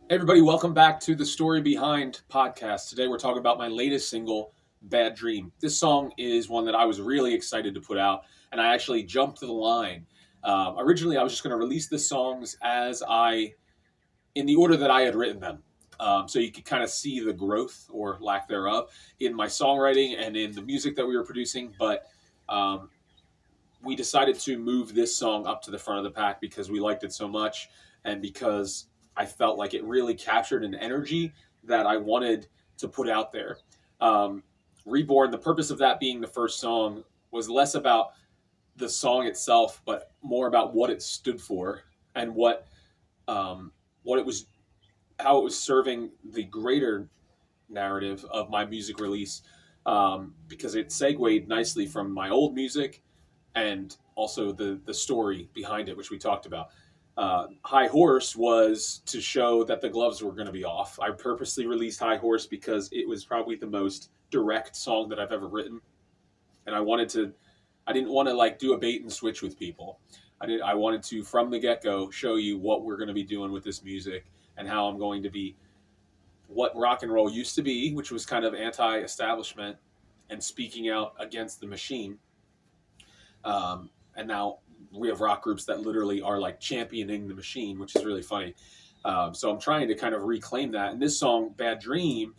Hey everybody, welcome back to the Story Behind podcast. Today we're talking about my latest single, Bad Dream. This song is one that I was really excited to put out, and I actually jumped to the line. Originally, I was just going to release the songs in the order that I had written them. So you could kind of see the growth or lack thereof in my songwriting and in the music that we were producing. But um, we decided to move this song up to the front of the pack because we liked it so much and because I felt like it really captured an energy that I wanted to put out there. Um, Reborn, the purpose of that being the first song was less about the song itself, but more about what it stood for and what it was, how it was serving the greater narrative of my music release. Because it segued nicely from my old music and also the story behind it, which we talked about. High Horse was to show that the gloves were going to be off. I purposely released High Horse because it was probably the most direct song that I've ever written, and I didn't want to like do a bait and switch with people. I wanted to from the get go show you what we're going to be doing with this music and how I'm going to be what rock and roll used to be, which was kind of anti-establishment and speaking out against the machine. And now we have rock groups that literally are like championing the machine, which is really funny. So I'm trying to kind of reclaim that. And this song, Bad Dream,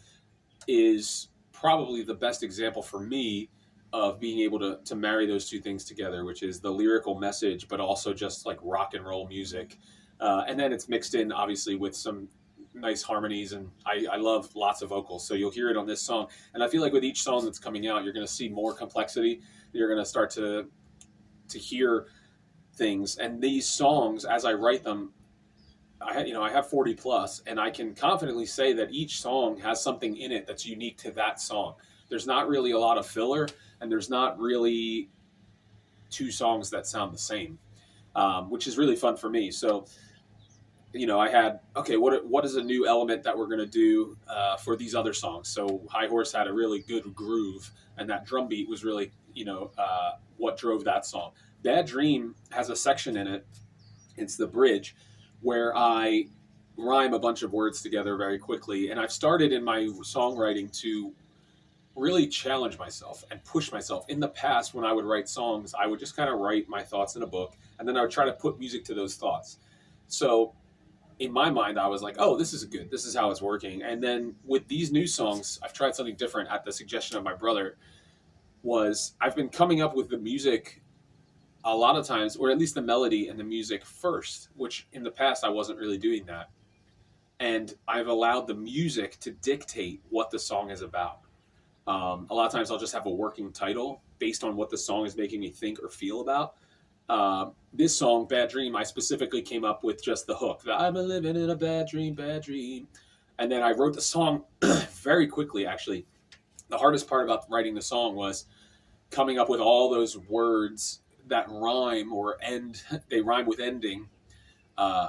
is probably the best example for me of being able to marry those two things together, which is the lyrical message, but also just like rock and roll music. And then it's mixed in, obviously, with some nice harmonies. And I love lots of vocals. So you'll hear it on this song. And I feel like with each song that's coming out, you're going to see more complexity. You're going to start to hear things. And these songs, as I write them, I have 40 plus, and I can confidently say that each song has something in it that's unique to that song. There's not really a lot of filler, and there's not really two songs that sound the same, which is really fun for me. So, I had, okay, what is a new element that we're going to do for these other songs? So High Horse had a really good groove, and that drum beat was really, what drove that song. Bad Dream has a section in it, it's the bridge, where I rhyme a bunch of words together very quickly. And I've started in my songwriting to really challenge myself and push myself. In the past, when I would write songs, I would just kind of write my thoughts in a book, and then I would try to put music to those thoughts. So in my mind, I was like, oh, this is good. This is how it's working. And then with these new songs, I've tried something different at the suggestion of my brother. Was I've been coming up with the music a lot of times, or at least the melody and the music first, which in the past I wasn't really doing that. And I've allowed the music to dictate what the song is about. A lot of times I'll just have a working title based on what the song is making me think or feel about. This song, Bad Dream, I specifically came up with just the hook. I'm living in a bad dream, bad dream. And then I wrote the song very quickly, actually. The hardest part about writing the song was coming up with all those words that rhyme or end. They rhyme with ending, uh,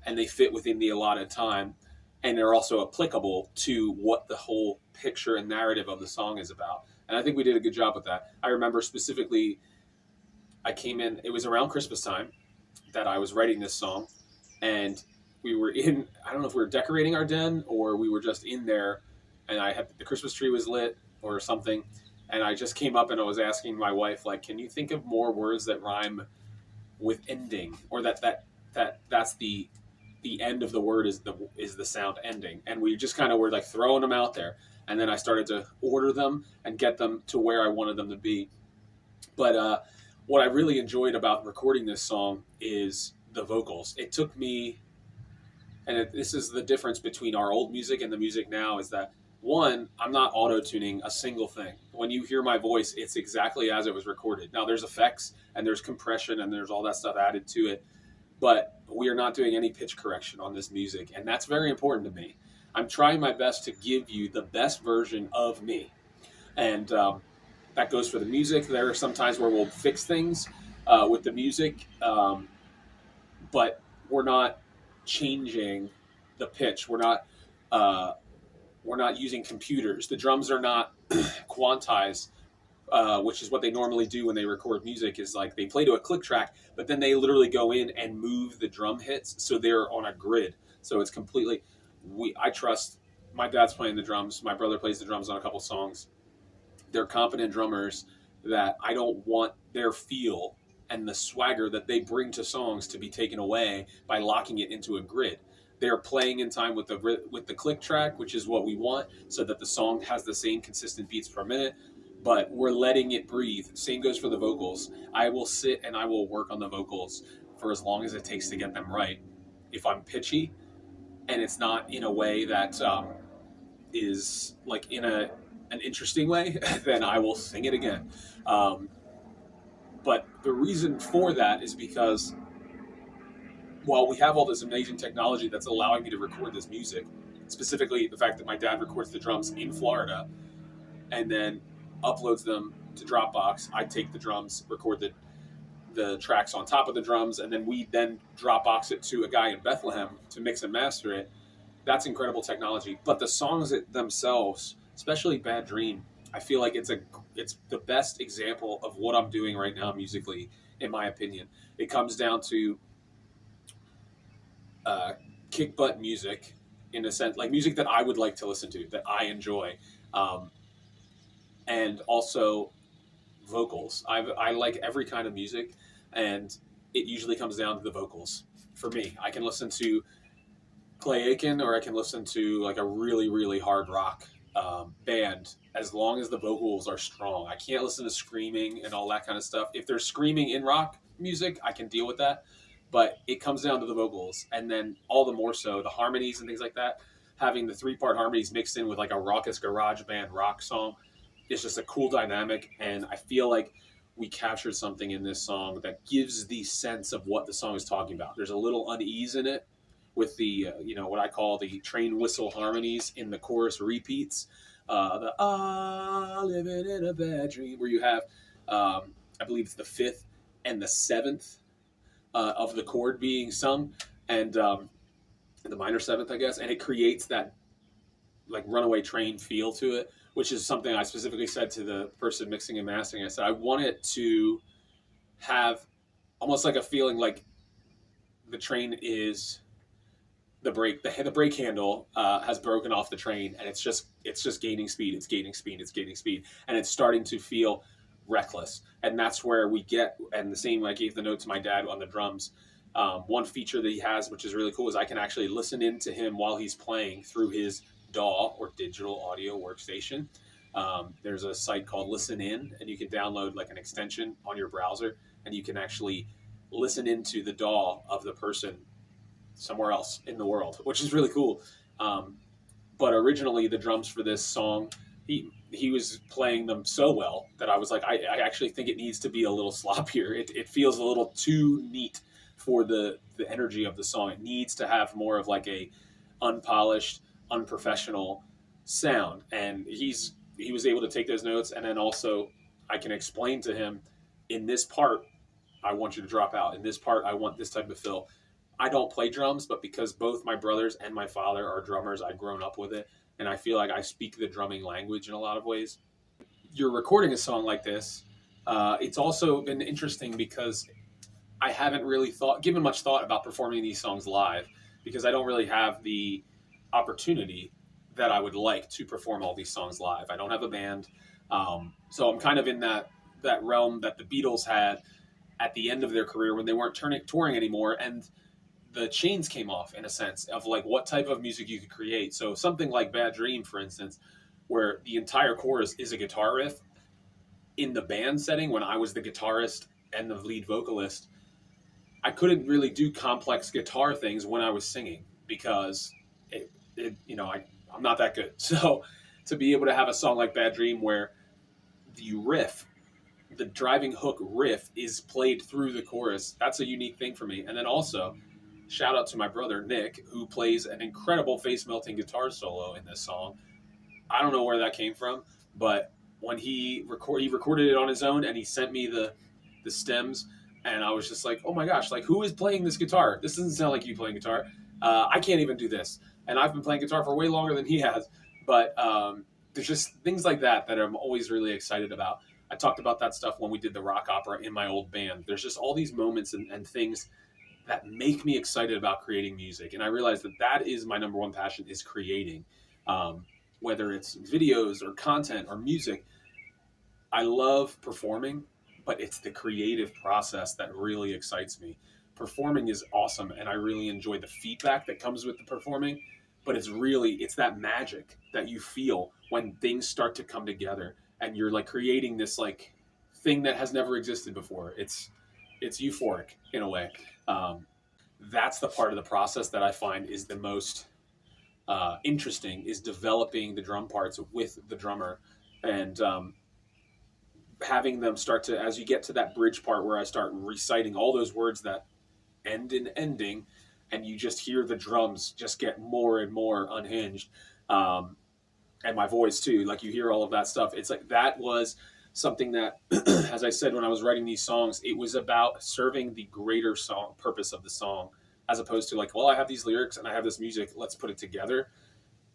and they fit within the allotted time, and they're also applicable to what the whole picture and narrative of the song is about. And I think we did a good job with that. I remember specifically, I came in. It was around Christmas time that I was writing this song, and we were in. I don't know if we were decorating our den or we were just in there, and I had the Christmas tree was lit or something, and I just came up and I was asking my wife, like, can you think of more words that rhyme with ending, or that's the end of the word is the sound ending, and we just kind of were like throwing them out there, and then I started to order them and get them to where I wanted them to be. But what I really enjoyed about recording this song is the vocals. It took me, and this is the difference between our old music and the music now, is that one, I'm not auto tuning a single thing. When you hear my voice, it's exactly as it was recorded. Now there's effects and there's compression and there's all that stuff added to it, but we are not doing any pitch correction on this music, and that's very important to me. I'm trying my best to give you the best version of me, and that goes for the music. There are some times where we'll fix things with the music, but we're not changing the pitch. Uh, we're not using computers. The drums are not quantized, which is what they normally do when they record music. Is like they play to a click track, but then they literally go in and move the drum hits so they're on a grid. So it's completely. I trust my dad's playing the drums. My brother plays the drums on a couple songs. They're competent drummers that I don't want their feel and the swagger that they bring to songs to be taken away by locking it into a grid. They're playing in time with the click track, which is what we want, so that the song has the same consistent beats per minute. But we're letting it breathe. Same goes for the vocals. I will sit and I will work on the vocals for as long as it takes to get them right. If I'm pitchy and it's not in a way that is like in an interesting way, then I will sing it again. Um, but the reason for that is because while we have all this amazing technology that's allowing me to record this music, specifically the fact that my dad records the drums in Florida and then uploads them to Dropbox, I take the drums, record the tracks on top of the drums, and then we then Dropbox it to a guy in Bethlehem to mix and master it. That's incredible technology. But the songs themselves, especially Bad Dream, I feel like it's the best example of what I'm doing right now musically, in my opinion. It comes down to uh, kick butt music, in a sense, like music that I would like to listen to, that I enjoy, um, and also vocals. I like every kind of music, and it usually comes down to the vocals. For me, I can listen to Clay Aiken, or I can listen to like a really, really hard rock band as long as the vocals are strong. I can't listen to screaming and all that kind of stuff. If there's screaming in rock music, I can deal with that. But it comes down to the vocals, and then all the more so the harmonies and things like that. Having the 3-part harmonies mixed in with like a raucous garage band rock song is just a cool dynamic, and I feel like we captured something in this song that gives the sense of what the song is talking about. There's a little unease in it with the what I call the train whistle harmonies in the chorus repeats, the living in a bad dream, where you have I believe it's the fifth and the seventh of the chord being sung, and the minor seventh, I guess, and it creates that like runaway train feel to it, which is something I specifically said to the person mixing and mastering. I said I want it to have almost like a feeling like the train is the brake handle has broken off the train, and it's just gaining speed, it's gaining speed, and it's starting to feel reckless. And that's where we get, and the same, I gave the note to my dad on the drums. One feature that he has, which is really cool, is I can actually listen in to him while he's playing through his DAW, or digital audio workstation. There's a site called Listen In, and you can download like an extension on your browser, and you can actually listen into the DAW of the person somewhere else in the world, which is really cool. Um, but originally, the drums for this song, he was playing them so well that I was like, I actually think it needs to be a little sloppier. It feels a little too neat for the energy of the song. It needs to have more of like a unpolished, unprofessional sound. And he was able to take those notes, and then also I can explain to him, in this part I want you to drop out. In this part I want this type of fill. I don't play drums, but because both my brothers and my father are drummers, I've grown up with it, and I feel like I speak the drumming language in a lot of ways. You're recording a song like this. It's also been interesting because I haven't really given much thought about performing these songs live, because I don't really have the opportunity that I would like to perform all these songs live. I don't have a band, so I'm kind of in that realm that the Beatles had at the end of their career when they weren't touring anymore, and the chains came off, in a sense, of like what type of music you could create. So something like Bad Dream, for instance, where the entire chorus is a guitar riff. In the band setting, when I was the guitarist and the lead vocalist, I couldn't really do complex guitar things when I was singing, because I'm not that good. So to be able to have a song like Bad Dream where the riff, the driving hook riff, is played through the chorus, that's a unique thing for me. And then also, shout out to my brother Nick, who plays an incredible face melting guitar solo in this song. I don't know where that came from, but when he recorded it on his own, and he sent me the stems, and I was just like, oh my gosh, like, who is playing this guitar? This doesn't sound like you playing guitar. I can't even do this, and I've been playing guitar for way longer than he has. But there's just things like that I'm always really excited about. I talked about that stuff when we did the rock opera in my old band. There's just all these moments and things that make me excited about creating music. And I realized that that is my number one passion, is creating. Um, Whether it's videos or content or music, I love performing, but it's the creative process that really excites me. Performing is awesome, and I really enjoy the feedback that comes with the performing. But it's that magic that you feel when things start to come together, and you're like creating this like thing that has never existed before. It's euphoric in a way. Um, that's the part of the process that I find is the most interesting, is developing the drum parts with the drummer, and having them start to, as you get to that bridge part where I start reciting all those words that end in ending, and you just hear the drums just get more and more unhinged, um, and my voice too. Like you hear all of that stuff. It's like that was something that, as I said, when I was writing these songs, it was about serving the greater song purpose of the song, as opposed to like, well, I have these lyrics and I have this music, let's put it together.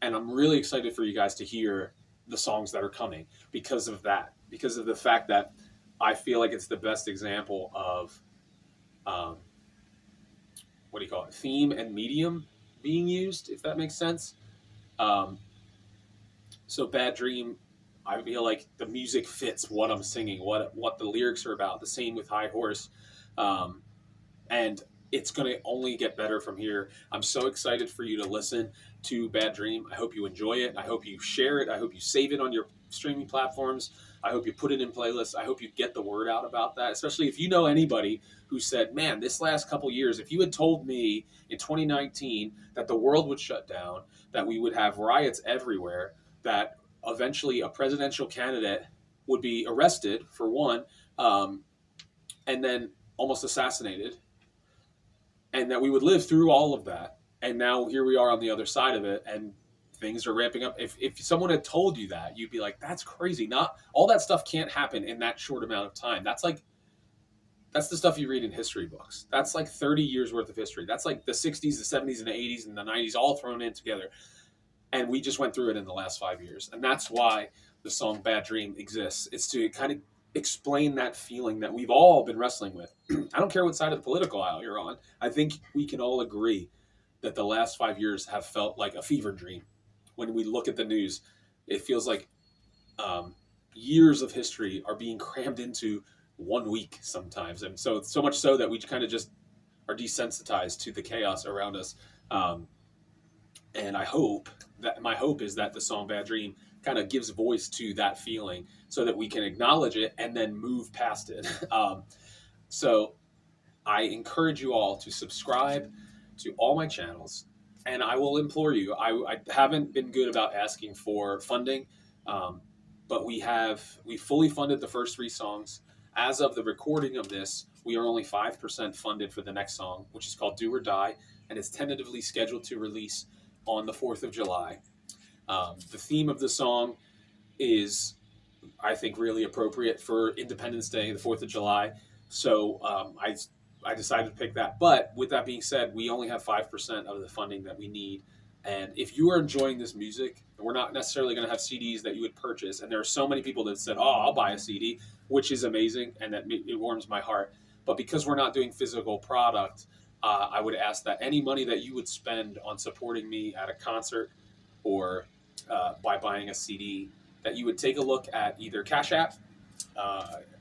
And I'm really excited for you guys to hear the songs that are coming because of that, because of the fact that I feel like it's the best example of um, what do you call it, theme and medium being used, if that makes sense. Um, so Bad Dream, I feel like the music fits what I'm singing, what the lyrics are about. The same with High Horse, um, and it's going to only get better from here. I'm so excited for you to listen to Bad Dream. I hope you enjoy it. I hope you share it. I hope you save it on your streaming platforms. I hope you put it in playlists. I hope you get the word out about that, especially if you know anybody who said, man, this last couple years, if you had told me in 2019 that the world would shut down, that we would have riots everywhere, that eventually a presidential candidate would be arrested for one, and then almost assassinated, and that we would live through all of that. And now here we are on the other side of it, and things are ramping up. If someone had told you that, you'd be like, that's crazy. Not all that stuff can't happen in that short amount of time. That's the stuff you read in history books. That's like 30 years worth of history. That's like the 60s, the 70s, and the 80s, and the 90s all thrown in together. And we just went through it in the last 5 years. And that's why the song Bad Dream exists. It's to kind of explain that feeling that we've all been wrestling with. I don't care what side of the political aisle you're on. I think we can all agree that the last 5 years have felt like a fever dream. When we look at the news, it feels like years of history are being crammed into 1 week sometimes. And so much so that we kind of just are desensitized to the chaos around us. And my hope is that the song Bad Dream kind of gives voice to that feeling so that we can acknowledge it and then move past it. So I encourage you all to subscribe to all my channels, and I will implore you. I haven't been good about asking for funding, but we fully funded the first 3 songs. As of the recording of this, we are only 5% funded for the next song, which is called Do or Die, and it's tentatively scheduled to release on the 4th of July. The theme of the song is, I think, really appropriate for Independence Day, the 4th of July. So I decided to pick that. But with that being said, we only have 5% of the funding that we need. And if you are enjoying this music, we're not necessarily going to have CDs that you would purchase. And there are so many people that said, oh, I'll buy a CD, which is amazing. And that it warms my heart. But because we're not doing physical product, I would ask that any money that you would spend on supporting me at a concert or by buying a CD, that you would take a look at either Cash App,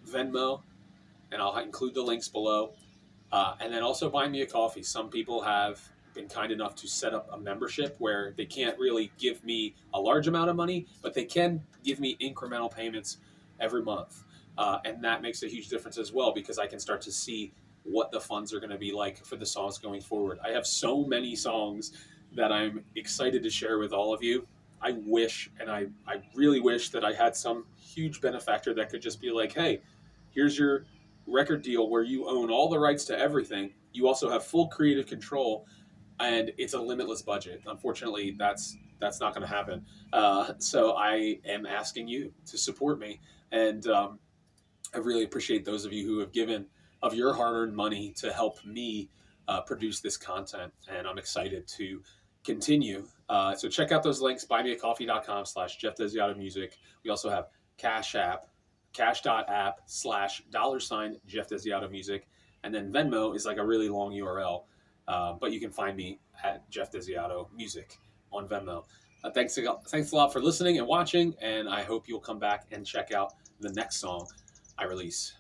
Venmo, and I'll include the links below, and then also buy me a coffee. Some people have been kind enough to set up a membership where they can't really give me a large amount of money, but they can give me incremental payments every month. And that makes a huge difference as well, because I can start to see what the funds are going to be like for the songs going forward. I have so many songs that I'm excited to share with all of you. I wish, and I really wish that I had some huge benefactor that could just be like, hey, here's your record deal where you own all the rights to everything. You also have full creative control, and it's a limitless budget. Unfortunately, that's not going to happen. So I am asking you to support me, and I really appreciate those of you who have given of your hard-earned money to help me produce this content, and I'm excited to continue. So check out those links, buymeacoffee.com/Geoff Desiato Music. We also have Cash App, cash.app/$Geoff Desiato Music. and then Venmo is like a really long URL. But you can find me at Geoff Desiato Music on Venmo. Thanks a lot for listening and watching, and I hope you'll come back and check out the next song I release.